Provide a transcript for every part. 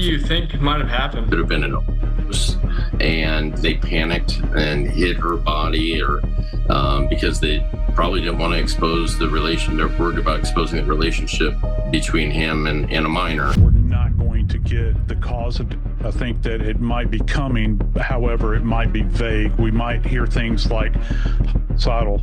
you think might have happened? Could have been an overdose, and they panicked and hid her body, or because they probably didn't want to expose the relation. They're worried about exposing the relationship between him and a minor. We're not going to get the cause of it. I think that it might be coming. However, it might be vague. We might hear things like homicidal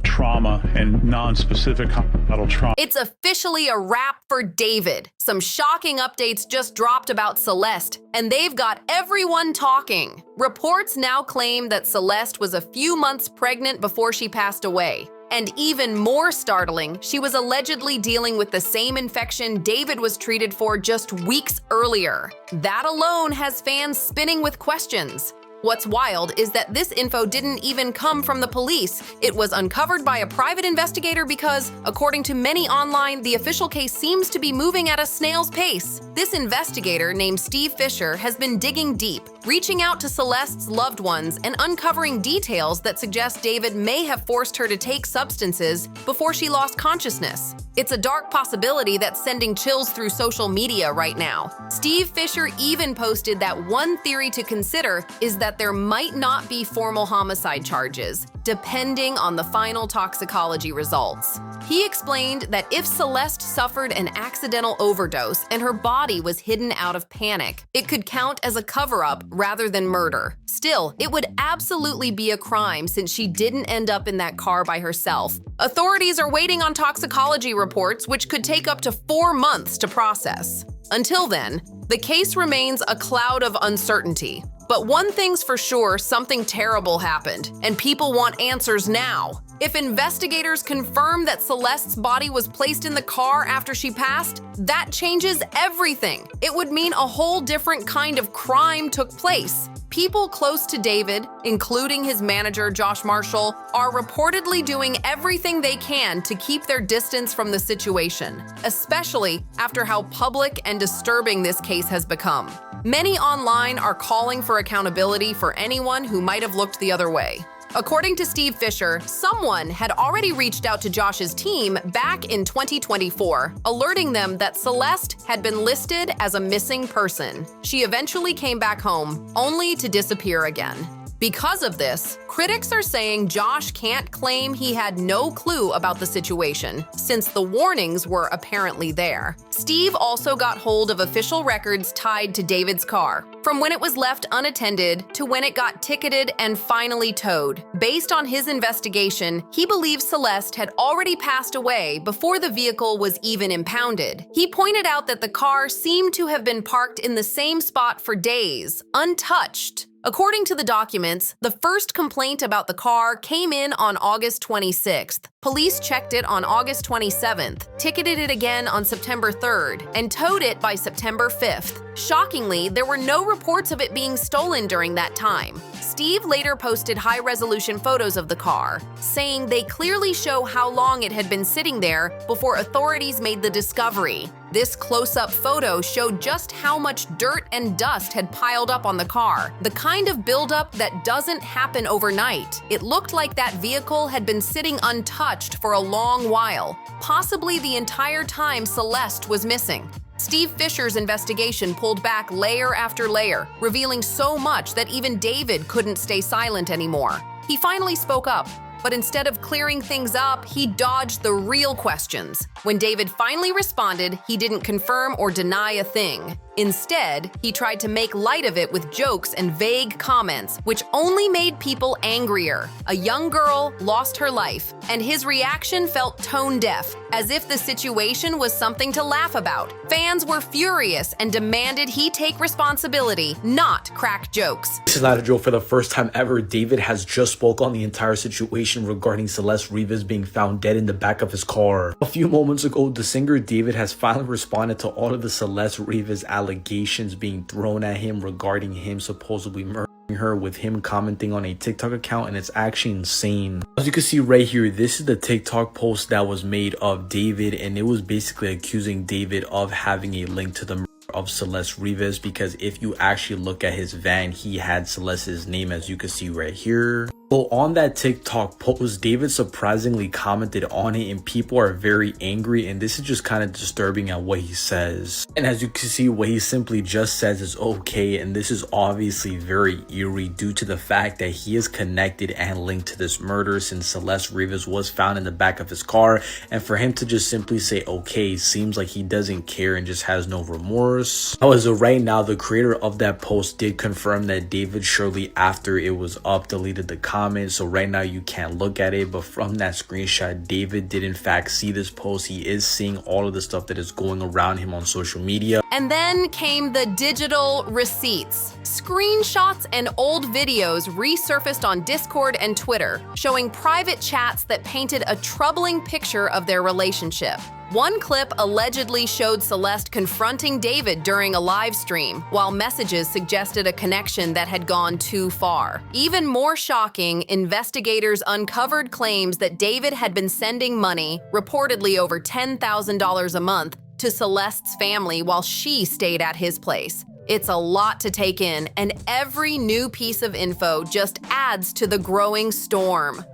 trauma and non-specific homicidal trauma. It's officially a wrap for David. Some shocking updates just dropped about Celeste, and they've got everyone talking. Reports now claim that Celeste was a few months pregnant before she passed away. And even more startling, she was allegedly dealing with the same infection David was treated for just weeks earlier. That alone has fans spinning with questions. What's wild is that this info didn't even come from the police. It was uncovered by a private investigator because, according to many online, the official case seems to be moving at a snail's pace. This investigator, named Steve Fisher, has been digging deep, reaching out to Celeste's loved ones and uncovering details that suggest David may have forced her to take substances before she lost consciousness. It's a dark possibility that's sending chills through social media right now. Steve Fisher even posted that one theory to consider is that there might not be formal homicide charges, depending on the final toxicology results. He explained that if Celeste suffered an accidental overdose and her body was hidden out of panic, it could count as a cover-up rather than murder. Still, it would absolutely be a crime since she didn't end up in that car by herself. Authorities are waiting on toxicology reports, which could take up to 4 months to process. Until then, the case remains a cloud of uncertainty. But one thing's for sure, something terrible happened, and people want answers now. If investigators confirm that Celeste's body was placed in the car after she passed, that changes everything. It would mean a whole different kind of crime took place. People close to David, including his manager Josh Marshall, are reportedly doing everything they can to keep their distance from the situation, especially after how public and disturbing this case has become. Many online are calling for accountability for anyone who might have looked the other way. According to Steve Fisher, someone had already reached out to Josh's team back in 2024, alerting them that Celeste had been listed as a missing person. She eventually came back home, only to disappear again. Because of this, critics are saying Josh can't claim he had no clue about the situation, since the warnings were apparently there. Steve also got hold of official records tied to David's car, from when it was left unattended to when it got ticketed and finally towed. Based on his investigation, he believes Celeste had already passed away before the vehicle was even impounded. He pointed out that the car seemed to have been parked in the same spot for days, untouched. According to the documents, the first complaint about the car came in on August 26th. Police checked it on August 27th, ticketed it again on September 3rd, and towed it by September 5th. Shockingly, there were no reports of it being stolen during that time. Steve later posted high-resolution photos of the car, saying they clearly show how long it had been sitting there before authorities made the discovery. This close-up photo showed just how much dirt and dust had piled up on the car, the kind of buildup that doesn't happen overnight. It looked like that vehicle had been sitting untouched for a long while, possibly the entire time Celeste was missing. Steve Fisher's investigation pulled back layer after layer, revealing so much that even David couldn't stay silent anymore. He finally spoke up, but instead of clearing things up, he dodged the real questions. When David finally responded, he didn't confirm or deny a thing. Instead, he tried to make light of it with jokes and vague comments, which only made people angrier. A young girl lost her life, and his reaction felt tone-deaf, as if the situation was something to laugh about. Fans were furious and demanded he take responsibility, not crack jokes. This is not a joke. For the first time ever, David has just spoke on the entire situation regarding Celeste Rivas being found dead in the back of his car. A few moments ago, the singer David has finally responded to all of the Celeste Rivas allegations being thrown at him regarding him supposedly murdering her, with him commenting on a TikTok account, and it's actually insane. As you can see right here, this is the TikTok post that was made of David, and it was basically accusing David of having a link to the murder of Celeste Rivas, because if you actually look at his van, he had Celeste's name, as you can see right here. Well, on that TikTok post, David surprisingly commented on it, and people are very angry, and this is just kind of disturbing at what he says. And as you can see, what he simply just says is okay, and this is obviously very eerie due to the fact that he is connected and linked to this murder, since Celeste Rivas was found in the back of his car, and for him to just simply say okay seems like he doesn't care and just has no remorse. However, right now, the creator of that post did confirm that David shortly after it was up deleted the comment, so right now you can't look at it, but from that screenshot, David did in fact see this post. He is seeing all of the stuff that is going around him on social media. And then came the digital receipts. Screenshots and old videos resurfaced on Discord and Twitter, showing private chats that painted a troubling picture of their relationship. One clip allegedly showed Celeste confronting David during a live stream, while messages suggested a connection that had gone too far. Even more shocking, investigators uncovered claims that David had been sending money, reportedly over $10,000 a month, to Celeste's family while she stayed at his place. It's a lot to take in, and every new piece of info just adds to the growing storm.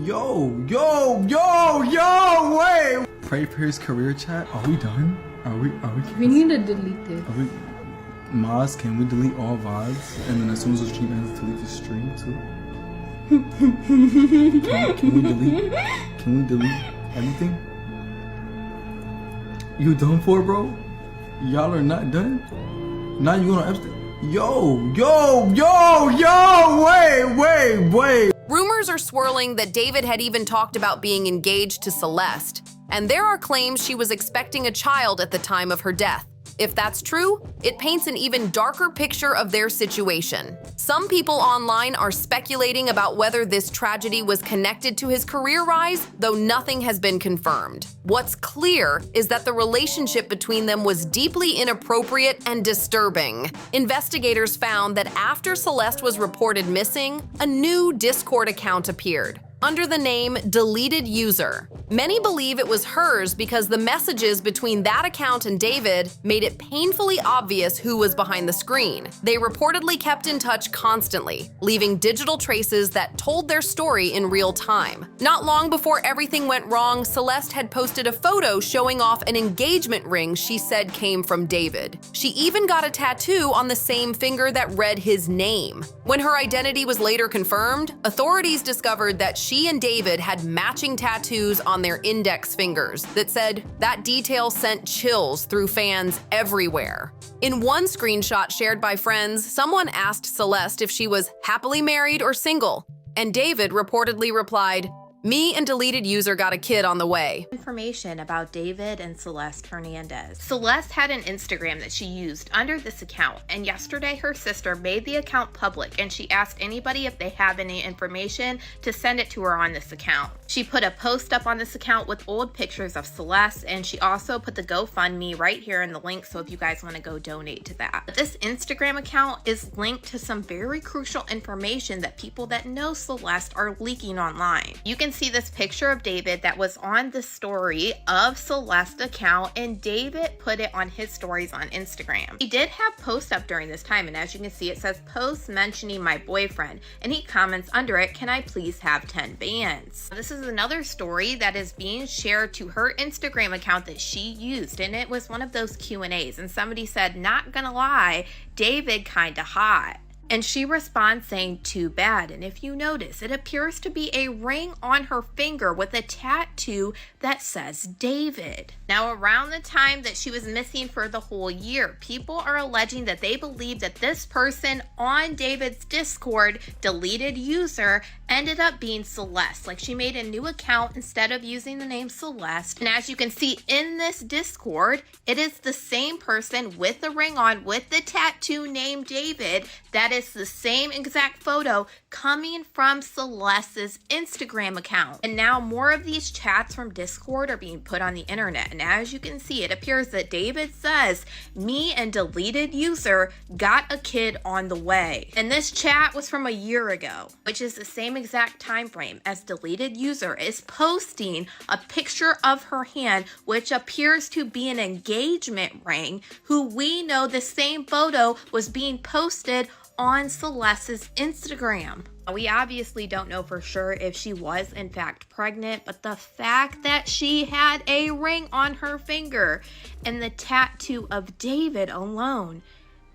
Yo, wait! Pray for his career chat. Are we done? We need to delete it. Maz, can we delete all VODs? And then as soon as the stream ends, delete the stream too? Can we delete everything? You done for, bro? Y'all are not done? Now you going on Epstein? Wait. Rumors are swirling that David had even talked about being engaged to Celeste, and there are claims she was expecting a child at the time of her death. If that's true, it paints an even darker picture of their situation. Some people online are speculating about whether this tragedy was connected to his career rise, though nothing has been confirmed. What's clear is that the relationship between them was deeply inappropriate and disturbing. Investigators found that after Celeste was reported missing, a new Discord account appeared under the name Deleted User. Many believe it was hers because the messages between that account and David made it painfully obvious who was behind the screen. They reportedly kept in touch constantly, leaving digital traces that told their story in real time. Not long before everything went wrong, Celeste had posted a photo showing off an engagement ring she said came from David. She even got a tattoo on the same finger that read his name. When her identity was later confirmed, authorities discovered that she and David had matching tattoos on their index fingers that said that detail sent chills through fans everywhere. In one screenshot shared by friends, someone asked Celeste if she was happily married or single, and David reportedly replied, "Me and Deleted User got a kid on the way." Information about David and Celeste Hernandez. Celeste had an Instagram that she used under this account, and yesterday her sister made the account public and she asked anybody if they have any information to send it to her on this account. She put a post up on this account with old pictures of Celeste, and she also put the GoFundMe right here in the link, so if you guys want to go donate to that. But this Instagram account is linked to some very crucial information that people that know Celeste are leaking online. You can see this picture of David that was on the story of Celeste's account, and David put it on his stories on Instagram. He did have posts up during this time, and as you can see, it says post mentioning my boyfriend, and he comments under it, "Can I please have 10 bands?" This is another story that is being shared to her Instagram account that she used, and it was one of those Q&As, and somebody said, "Not gonna lie, David kinda hot." And she responds saying, "Too bad." And if you notice, it appears to be a ring on her finger with a tattoo that says David. Now, around the time that she was missing for the whole year, people are alleging that they believe that this person on David's Discord, Deleted User, ended up being Celeste. Like, she made a new account instead of using the name Celeste. And as you can see in this Discord, it is the same person with the ring on, with the tattoo named David. That is the same exact photo coming from Celeste's Instagram account. And now more of these chats from Discord are being put on the internet. And as you can see, it appears that David says, "Me and Deleted User got a kid on the way." And this chat was from a year ago, which is the same exact time frame as Deleted User is posting a picture of her hand, which appears to be an engagement ring, who we know the same photo was being posted on Celeste's Instagram. We obviously don't know for sure if she was in fact pregnant, but the fact that she had a ring on her finger and the tattoo of David alone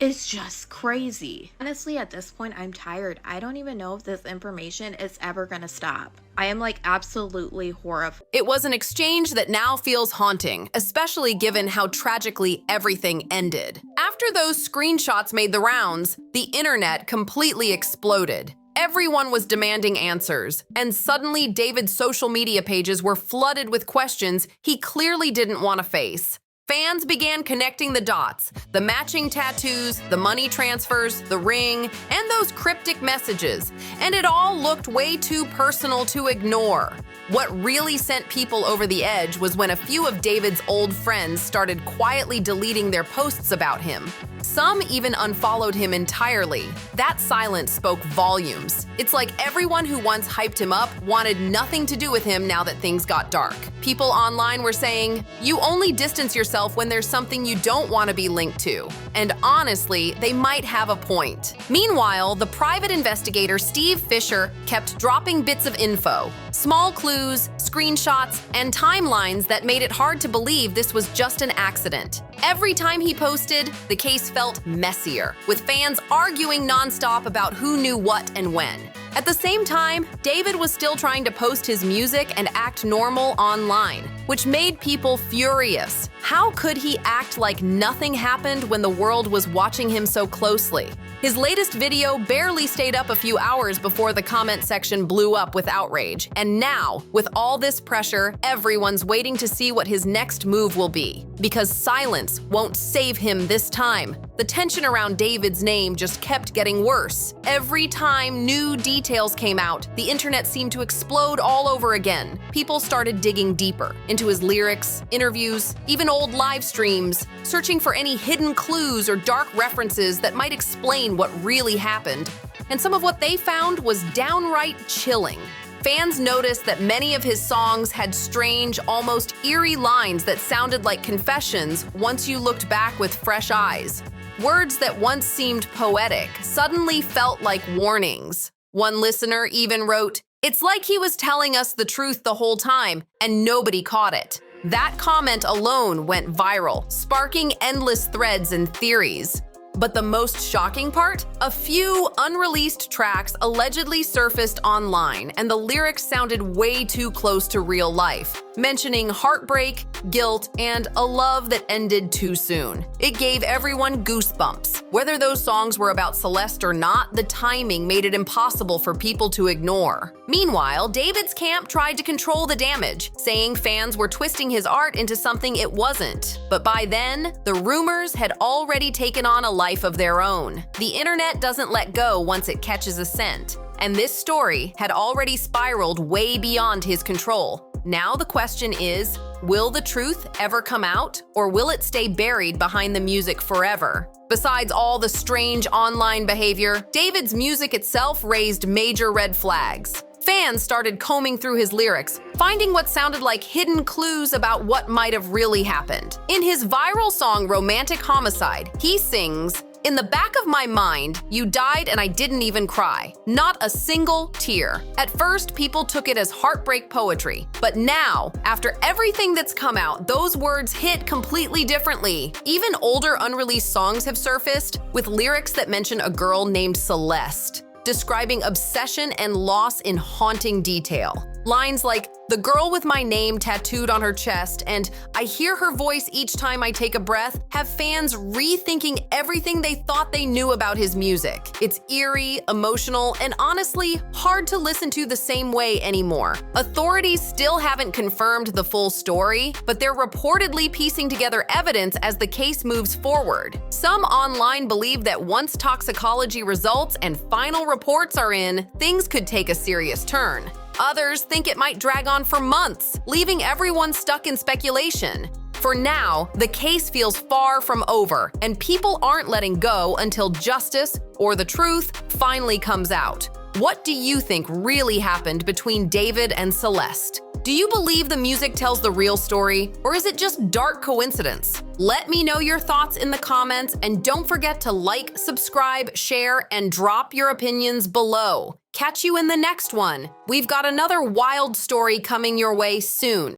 is just crazy. Honestly, at this point, I'm tired. I don't even know if this information is ever gonna stop. I am like absolutely horrified. It was an exchange that now feels haunting, especially given how tragically everything ended. After those screenshots made the rounds, the internet completely exploded. Everyone was demanding answers, and suddenly David's social media pages were flooded with questions he clearly didn't want to face. Fans began connecting the dots, the matching tattoos, the money transfers, the ring, and those cryptic messages, and it all looked way too personal to ignore. What really sent people over the edge was when a few of David's old friends started quietly deleting their posts about him. Some even unfollowed him entirely. That silence spoke volumes. It's like everyone who once hyped him up wanted nothing to do with him now that things got dark. People online were saying, "You only distance yourself when there's something you don't want to be linked to." And honestly, they might have a point. Meanwhile, the private investigator Steve Fisher kept dropping bits of info, small clues, screenshots, and timelines that made it hard to believe this was just an accident. Every time he posted, the case felt messier, with fans arguing nonstop about who knew what and when. At the same time, David was still trying to post his music and act normal online, which made people furious. How could he act like nothing happened when the world was watching him so closely? His latest video barely stayed up a few hours before the comment section blew up with outrage. And now, with all this pressure, everyone's waiting to see what his next move will be. Because silence won't save him this time. The tension around David's name just kept getting worse. Every time new details came out, the internet seemed to explode all over again. People started digging deeper into his lyrics, interviews, even old live streams, searching for any hidden clues or dark references that might explain what really happened. And some of what they found was downright chilling. Fans noticed that many of his songs had strange, almost eerie lines that sounded like confessions once you looked back with fresh eyes. Words that once seemed poetic suddenly felt like warnings. One listener even wrote, "It's like he was telling us the truth the whole time, and nobody caught it." That comment alone went viral, sparking endless threads and theories. But the most shocking part? A few unreleased tracks allegedly surfaced online, and the lyrics sounded way too close to real life, mentioning heartbreak, guilt, and a love that ended too soon. It gave everyone goosebumps. Whether those songs were about Celeste or not, the timing made it impossible for people to ignore. Meanwhile, David's camp tried to control the damage, saying fans were twisting his art into something it wasn't. But by then, the rumors had already taken on a life of their own. The internet doesn't let go once it catches a scent, and this story had already spiraled way beyond his control. Now the question is, will the truth ever come out, or will it stay buried behind the music forever? Besides all the strange online behavior, David's music itself raised major red flags. Fans started combing through his lyrics, finding what sounded like hidden clues about what might have really happened. In his viral song Romantic Homicide, he sings, "In the back of my mind, you died and I didn't even cry. Not a single tear." At first, people took it as heartbreak poetry. But now, after everything that's come out, those words hit completely differently. Even older unreleased songs have surfaced with lyrics that mention a girl named Celeste, describing obsession and loss in haunting detail. Lines like, "The girl with my name tattooed on her chest," and "I hear her voice each time I take a breath," have fans rethinking everything they thought they knew about his music. It's eerie, emotional, and honestly, hard to listen to the same way anymore. Authorities still haven't confirmed the full story, but they're reportedly piecing together evidence as the case moves forward. Some online believe that once toxicology results and final reports are in, things could take a serious turn. Others think it might drag on for months, leaving everyone stuck in speculation. For now, the case feels far from over, and people aren't letting go until justice, or the truth, finally comes out. What do you think really happened between David and Celeste? Do you believe the music tells the real story, or is it just dark coincidence? Let me know your thoughts in the comments, and don't forget to like, subscribe, share, and drop your opinions below. Catch you in the next one. We've got another wild story coming your way soon.